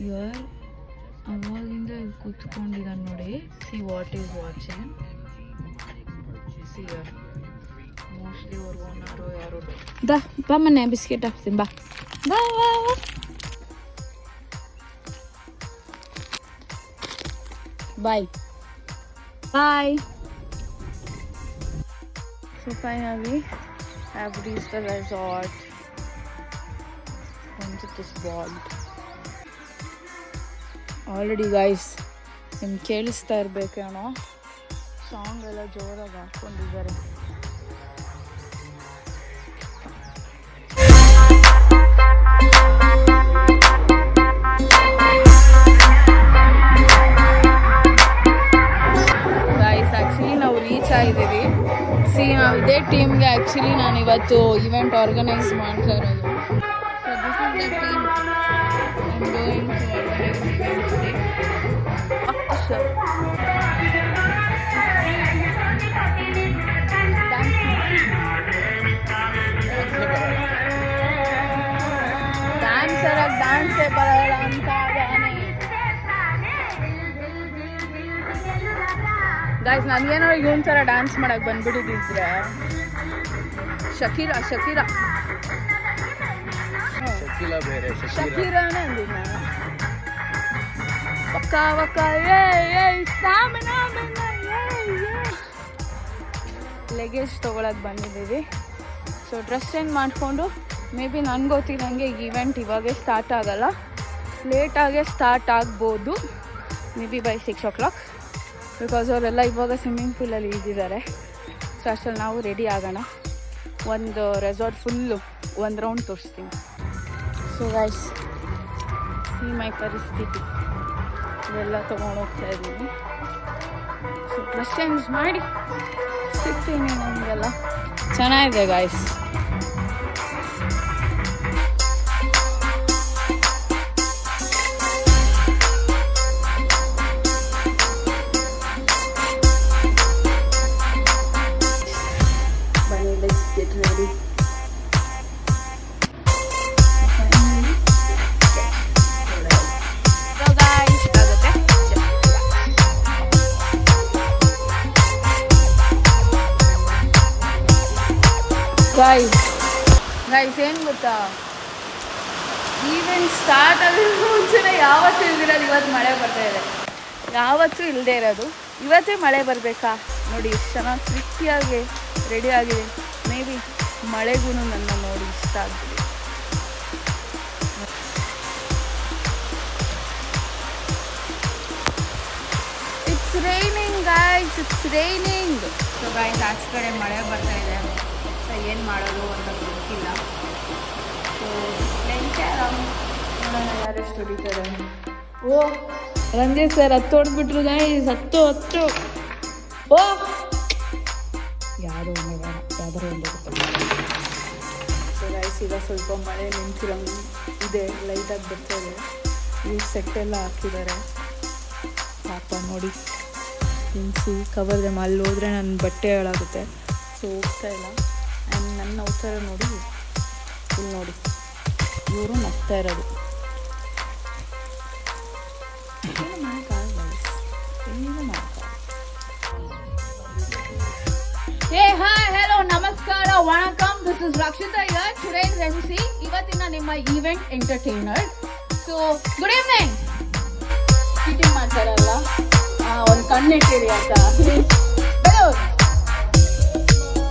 Year ಅವಾಗಿಂದ ಕೂತ್ಕೊಂಡಿದ್ದಾನೆ ನೋಡಿ. See what is watching. C year mostly ಅವ್ರ ಓನರು ಯಾರು. ಬಾ ಮನೆ ಬಿಸ್ಕೆಟ್ ಹಾಕ್ತೀನಿ ಬಾ ಬಾ ಬಾ ಬಾಯ್ ಬಾಯ್. So finally I have reached the resort. Once it is bogged. Already guys, ನಿಮ್ಗೆ ಕೇಳಿಸ್ತಾ ಇರಬೇಕೇನೋ ಸಾಂಗ್ ಎಲ್ಲ ಜೋರಾಗಿ ಹಾಕ್ಕೊಂಡಿದ್ದಾರೆ. ಗೈಸ್ ಆ್ಯಕ್ಚುಲಿ ನಾವು ರೀಚ್ ಆಗಿದ್ದೀವಿ. ಸಿ ನಾವು ಇದೇ ಟೀಮ್ಗೆ ಆ್ಯಕ್ಚುಲಿ ನಾನು ಇವತ್ತು ಇವೆಂಟ್ ಆರ್ಗನೈಸ್ ಮಾಡ್ತಾ ಇರೋದು. So this is the team I am going to organise event today. ಡ್ಯಾನ್ಸರಾಗಿ ಡ್ಯಾನ್ಸೇ ಬರೋಲ್ಲ ಅಂತ ಗೈಸ್, ನನಗೇನೋ ಇವನ್ ಥರ ಡ್ಯಾನ್ಸ್ ಮಾಡಕ್ಕೆ ಬಂದ್ಬಿಟ್ಟಿದ್ರೆ ಶಕೀರಾನೇ ಅಂದಿದ್ದು ನಾನು. ವಕ್ಕ ಲೆಗೇಜ್ ತೊಗೊಳಕ್ಕೆ ಬಂದಿದ್ದೀವಿ. ಸೊ ಡ್ರೆಸ್ ಚೇಂಜ್ ಮಾಡಿಕೊಂಡು ಮೇ ಬಿ ನನಗೆ ಗೊತ್ತಿದ್ದಂಗೆ ಈವೆಂಟ್ ಇವಾಗೇ ಸ್ಟಾರ್ಟ್ ಆಗೋಲ್ಲ, ಲೇಟಾಗೇ ಸ್ಟಾರ್ಟ್ ಆಗ್ಬೋದು. May be by 6 o'clock because ಅವರೆಲ್ಲ ಇವಾಗ ಸ್ವಿಮ್ಮಿಂಗ್ ಪೂಲಲ್ಲಿ ಇದ್ದಿದ್ದಾರೆ. ಸೊ ಅಷ್ಟರಲ್ಲಿ ನಾವು ರೆಡಿ ಆಗೋಣ. ಒಂದು ರೆಸಾರ್ಟ್ ಫುಲ್ಲು ಒಂದು ರೌಂಡ್ ತೋರಿಸ್ತೀನಿ. ಸೊ ಗೈಸ್, ಈ ಮೈ ಪರಿಸ್ಥಿತಿ ಇವೆಲ್ಲ ತೊಗೊಂಡು ಹೋಗ್ತಾ ಇದ್ದೀನಿ. ಸೊ ಡ್ರೆಸ್ ಚೇಂಜ್ ಮಾಡಿ ಸಿಗ್ತೀನಿ ನಮಗೆಲ್ಲ. ಚೆನ್ನಾಗಿದೆ ಗೈಸ್. ಗೈಸ್ ಏನು ಗೊತ್ತಾ, ಈವೆಂಟ್ ಸ್ಟಾರ್ಟ್ ಆಗೋದು ಮುಂಚೆನೇ ಯಾವತ್ತೂ ಇಲ್ದಿರೋದು ಇವತ್ತು ಮಳೆ ಬರ್ತಾ ಇದೆ. ಯಾವತ್ತೂ ಇಲ್ಲದೆ ಇರೋದು ಇವತ್ತೇ ಮಳೆ ಬರಬೇಕಾ ನೋಡಿ. ಎಷ್ಟು ಚೆನ್ನಾಗಿ ಪ್ರೀತಿಯಾಗಿ ರೆಡಿ ಆಗಿದೆ. ಮೇ ಬಿ ಮಳೆಗೂ ನನ್ನ ನೋಡಿ ಇಷ್ಟ ಆಗ್ತದೆ. It's raining guys, it's raining. So guys, ಆಚೆ ಕಡೆ ಮಳೆ ಬರ್ತಾ ಇದೆ. ಸೊ ಏನು ಮಾಡೋದು ಅಂತ ಗೊತ್ತಿಲ್ಲ. ಸೊ ನೋಡೋಣ ಯಾರೆಷ್ಟು ಹೊಡಿತಾರೆ. ಓ ರಂಜಿತ್ ಸರ್ ಹತ್ತು ಹೊಡೆದ್ಬಿಟ್ರು ಗೈಸ್. ಹತ್ತು ಓ ಯಾರು ಯಾವ್ದಾರು ಒಂದು. ಸೊ ಗೈಸ್, ಈಗ ಸ್ವಲ್ಪ ಮಳೆ ನಿಂತಿರಂಗೆ ಇದೆ, ಲೈಟಾಗಿ ಬರ್ತಾ ಇದೆ. ಈ ಸೆಟ್ಟೆಲ್ಲ ಹಾಕಿದ್ದಾರೆ ಪಾಪ ನೋಡಿ. ನಿನ್ಸಿ ಕವರ್ದೆ ಅಲ್ಲಿ ಹೋದರೆ ನನ್ನ ಬಟ್ಟೆ ಹಾಳಾಗುತ್ತೆ. ಸೊ ಹೋಗ್ತಾ ಇಲ್ಲ. ಆ್ಯಂಡ್ ನನ್ನ ಅವಸರ ನೋಡಿ ಇಲ್ಲಿ ನೋಡಿ, ಇವರು ನಗ್ತಾ ಇರೋದು. ಏನು ಮಾಡೋಕ್ಕಾಗಲ್ಲ, ಏನು ಮಾಡೋಕ್ಕಾಗಲ್ಲ. ಹೇ ಹಾಯ್ ಹೆಲೋ ನಮಸ್ಕಾರ ವಣಕಮ್, this is Rakshita here. Today is MC, ಇವತ್ತಿನ ನಿಮ್ಮ event entertainer. So good evening. Cheating ಮಾಡ್ತಾರಲ್ಲ, ಒಂದು ಕಣ್ಣಿಟ್ಟಿರಿ ಅಂತ.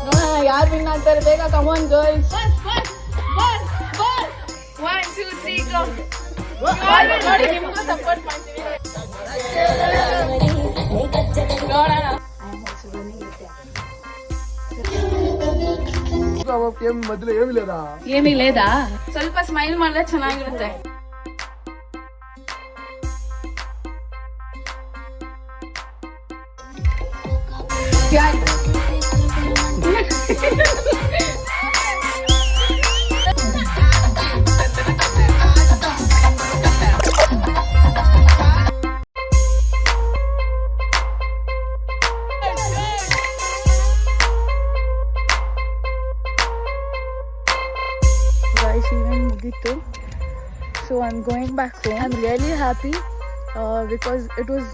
ನೋಡೋಣ ಯಾರು ವಿನ್ ಆಗ್ತಾರೆ. ಬೇಗ ಕಮಾನ್ ಗರ್ಲ್ಸ್. 1 2 3 ಗೋ. ನೋಡಿ ನಿಮಗೂ ಸಪೋರ್ಟ್ ಮಾಡ್ತೀವಿ. ನೋಡೋಣ. ఏమీ లేదా? ಸ್ವಲ್ಪ ಸ್ಮೈಲ್ ಮಾಡಿದ್ರೆ ಚೆನ್ನಾಗಿರುತ್ತೆ. ಈವೆಂಟ್ ಮುಗೀತು. So I'm going back home. I'm really happy because it was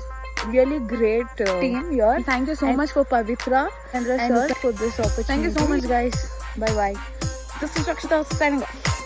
really great Team here. And thank you so much for Pavitra And and Sir. for this opportunity. Thank you so much, guys. Bye bye. This is Rakshita signing off.